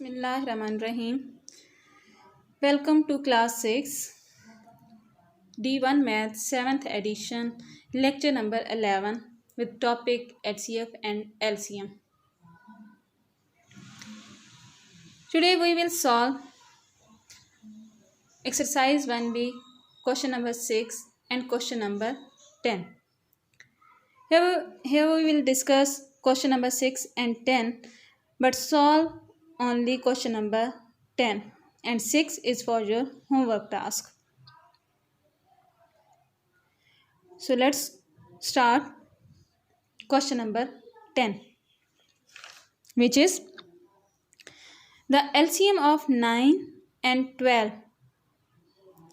Bismillahirrahmanirrahim. Welcome to class 6 D1 Math 7th edition lecture number 11 with topic HCF and LCM. Today we will solve exercise 1B question number 6 and question number 10. Here we will discuss question number 6 and 10 but solve only question number 10 and 6 is for your homework task. So let's start question number 10, which is the LCM of 9 and 12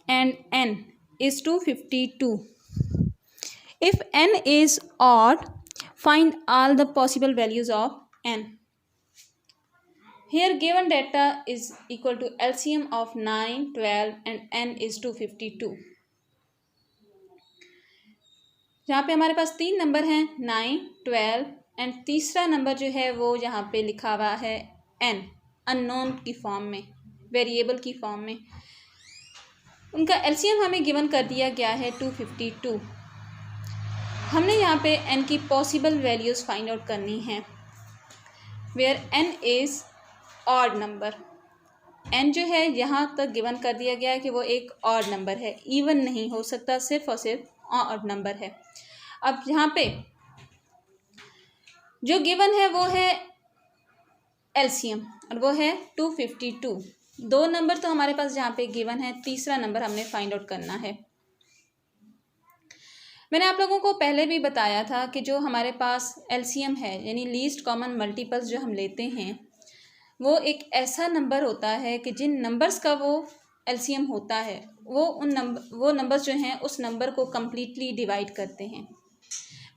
and n is 252. If n is odd, find all the possible values of n. Here given data is equal to LCM of 9, 12 and n is 252. यहाँ पे हमारे पास तीन number हैं 9, 12 and तीसरा number जो है वो यहाँ पे लिखा हुआ है n, अननोन की फॉर्म में, वेरिएबल की फॉर्म में। उनका एलसीएम हमें गिवन कर दिया गया है 252। हमने यहाँ पे n की पॉसिबल वैल्यूज़ फाइंड आउट करनी है where n is odd number. n जो है यहाँ तक गिवन कर दिया गया है कि वो एक ऑड नंबर है, इवन नहीं हो सकता, सिर्फ और सिर्फ ऑड नंबर है। अब यहाँ पे जो गिवन है वो है एलसीएम और वो है 252। दो नंबर तो हमारे पास जहाँ पे गिवन है, तीसरा नंबर हमने फाइंड आउट करना है। मैंने आप लोगों को पहले भी बताया था कि जो हमारे पास एलसीएम है यानी लीस्ट कॉमन मल्टीपल्स जो हम लेते हैं वो एक ऐसा नंबर होता है कि जिन नंबर्स का वो एलसीएम होता है वो नंबर्स जो हैं उस नंबर को कम्प्लीटली डिवाइड करते हैं।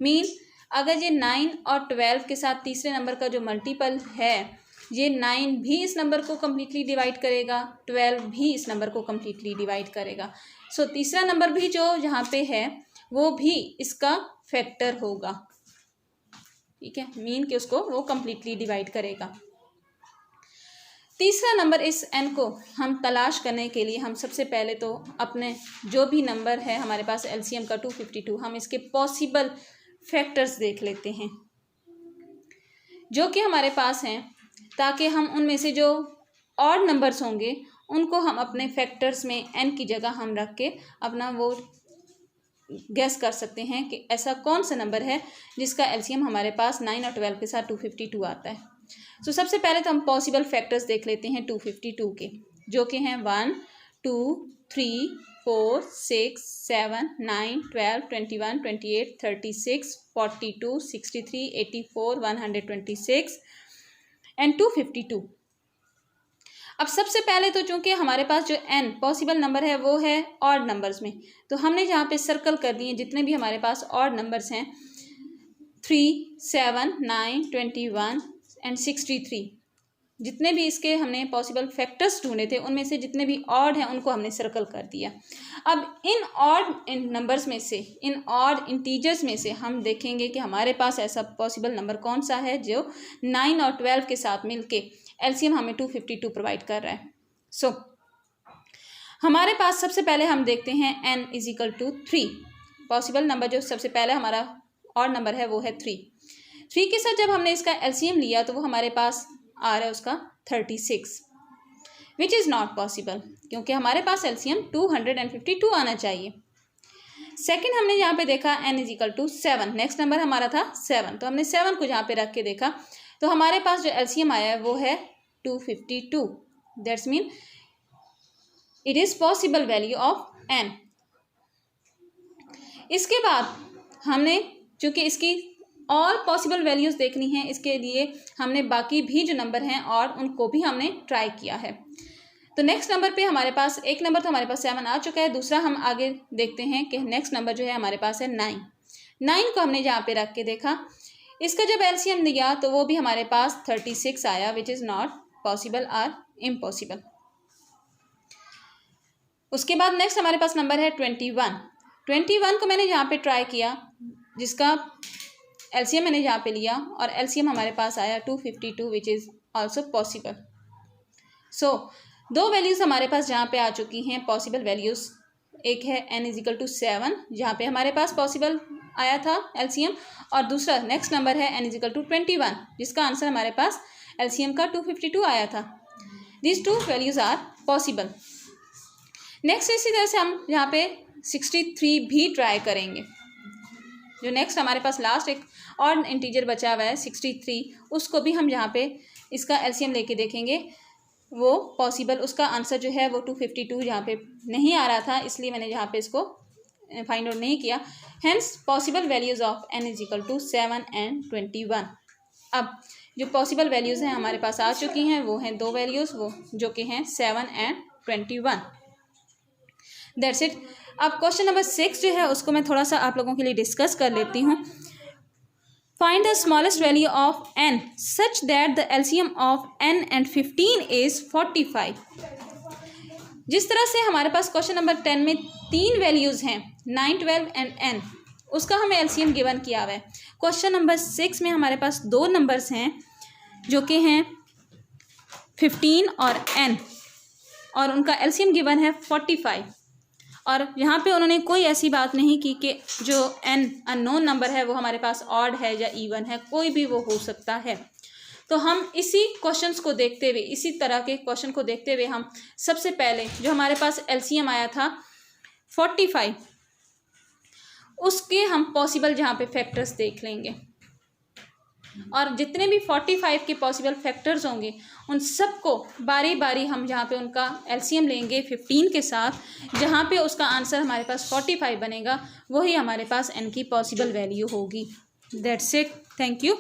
मीन अगर ये 9 और 12 के साथ तीसरे नंबर का जो मल्टीपल है, ये 9 भी इस नंबर को कम्प्लीटली डिवाइड करेगा, 12 भी इस नंबर को कम्प्लीटली डिवाइड करेगा। सो तीसरा नंबर भी जो यहाँ पे है वो भी इसका फैक्टर होगा, ठीक है, मीन कि उसको वो कम्प्लीटली डिवाइड करेगा। तीसरा नंबर इस n को हम तलाश करने के लिए हम सबसे पहले तो अपने जो भी नंबर है हमारे पास एलसीएम का 252, हम इसके पॉसिबल फैक्टर्स देख लेते हैं जो कि हमारे पास हैं, ताकि हम उनमें से जो ऑड नंबर्स होंगे उनको हम अपने फैक्टर्स में n की जगह हम रख के अपना वो गेस कर सकते हैं कि ऐसा कौन सा नंबर है जिसका एलसीएम हमारे पास 9 और 12 के साथ 252 आता है। तो सबसे पहले तो हम पॉसिबल फैक्टर्स देख लेते हैं 252 के, जो कि हैं 1, 2, 3, 4, 6, 7, 9, 12, 21, 28, 36, 42, 63, 84, 126 एंड 252। अब सबसे पहले तो चूंकि हमारे पास जो n पॉसिबल नंबर है वो है ऑड नंबर्स में, तो हमने यहाँ पे सर्कल कर दिए जितने भी हमारे पास ऑड नंबर्स हैं 3, 7, 9, 21 एंड 63। जितने भी इसके हमने पॉसिबल फैक्टर्स ढूंढे थे उनमें से जितने भी ऑड हैं उनको हमने सर्कल कर दिया। अब इन ऑड नंबर्स में से, इन ऑड इंटीजर्स में से हम देखेंगे कि हमारे पास ऐसा पॉसिबल नंबर कौन सा है जो 9 और 12 के साथ मिलके एलसीएम हमें 252 प्रोवाइड कर रहा है। सो हमारे पास सबसे पहले हम देखते हैं n is equal to 3। Possible number जो सबसे पहले हमारा ऑड नंबर है वो है 3 के साथ जब हमने इसका एलसीएम लिया तो वो हमारे पास आ रहा है उसका 36, विच इज़ नॉट पॉसिबल क्योंकि हमारे पास एलसीएम 252 आना चाहिए। सेकंड हमने यहाँ पे देखा n is equal to 7, next number हमारा था 7, तो हमने 7 को यहाँ पे रख के देखा तो हमारे पास जो एलसीएम आया है वो है 252। That's mean it is possible value of n। इसके बाद हमने चूँकि इसकी ऑल पॉसिबल वैल्यूज़ देखनी है, इसके लिए हमने बाकी भी जो नंबर हैं और उनको भी हमने ट्राई किया है। तो नेक्स्ट नंबर पे हमारे पास एक नंबर तो हमारे पास 7 आ चुका है, दूसरा हम आगे देखते हैं कि नेक्स्ट नंबर जो है हमारे पास है 9 को हमने यहाँ पे रख के देखा। इसका जब एलसीएम लिया तो वो भी हमारे पास 36 आया, विच इज़ नॉट पॉसिबल और इम्पॉसिबल। उसके बाद नेक्स्ट हमारे पास नंबर है 21 को मैंने यहाँ पे ट्राई किया, जिसका एलसीएम मैंने यहाँ पे लिया और एलसीएम हमारे पास आया 252, विच इज़ ऑल्सो पॉसिबल। सो दो वैल्यूज़ हमारे पास जहाँ पे आ चुकी हैं पॉसिबल वैल्यूज़, एक है n इजिकल टू 7 जहाँ पे हमारे पास पॉसिबल आया था एलसीएम, और दूसरा नेक्स्ट नंबर है n इजिकल टू 21 जिसका आंसर हमारे पास एलसीएम का 252 आया था। These two values are possible. Next इसी तरह से हम यहाँ पे 63 भी ट्राई करेंगे। जो नेक्स्ट हमारे पास लास्ट एक और इंटीजर बचा हुआ है 63, उसको भी हम यहाँ पे इसका एलसीएम लेके देखेंगे, वो पॉसिबल, उसका आंसर जो है वो 252 यहाँ पे नहीं आ रहा था, इसलिए मैंने यहाँ पे इसको फाइंड आउट नहीं किया। Hence possible values of n is equal to 7 and 21। अब जो पॉसिबल वैल्यूज़ हैं हमारे पास आ चुकी हैं, वो हैं दो वैल्यूज़, वो जो कि हैं 7 and 21। That's it. अब क्वेश्चन नंबर 6 जो है उसको मैं थोड़ा सा आप लोगों के लिए डिस्कस कर लेती हूँ। Find the smallest value of n such that the LCM of n and 15 is 45। जिस तरह से हमारे पास क्वेश्चन नंबर 10 में तीन वैल्यूज़ हैं 9, 12 एंड n, उसका हमें एलसीएम गिवन किया हुआ है। क्वेश्चन नंबर 6 में हमारे पास दो नंबर्स हैं जो कि हैं 15 और n, और उनका एलसीएम गिवन है 45। और यहाँ पे उन्होंने कोई ऐसी बात नहीं की कि जो n अननोन नंबर है वो हमारे पास ऑड है या इवन है, कोई भी वो हो सकता है। तो हम इसी क्वेश्चंस को देखते हुए, इसी तरह के क्वेश्चन को देखते हुए हम सबसे पहले जो हमारे पास एलसीएम आया था 45, उसके हम पॉसिबल जहाँ पे फैक्टर्स देख लेंगे, और जितने भी 45 के पॉसिबल फैक्टर्स होंगे उन सबको बारी बारी हम जहाँ पे उनका एलसीएम लेंगे 15 के साथ, जहाँ पे उसका आंसर हमारे पास 45 बनेगा, वही हमारे पास n की पॉसिबल वैल्यू होगी। That's it. Thank you.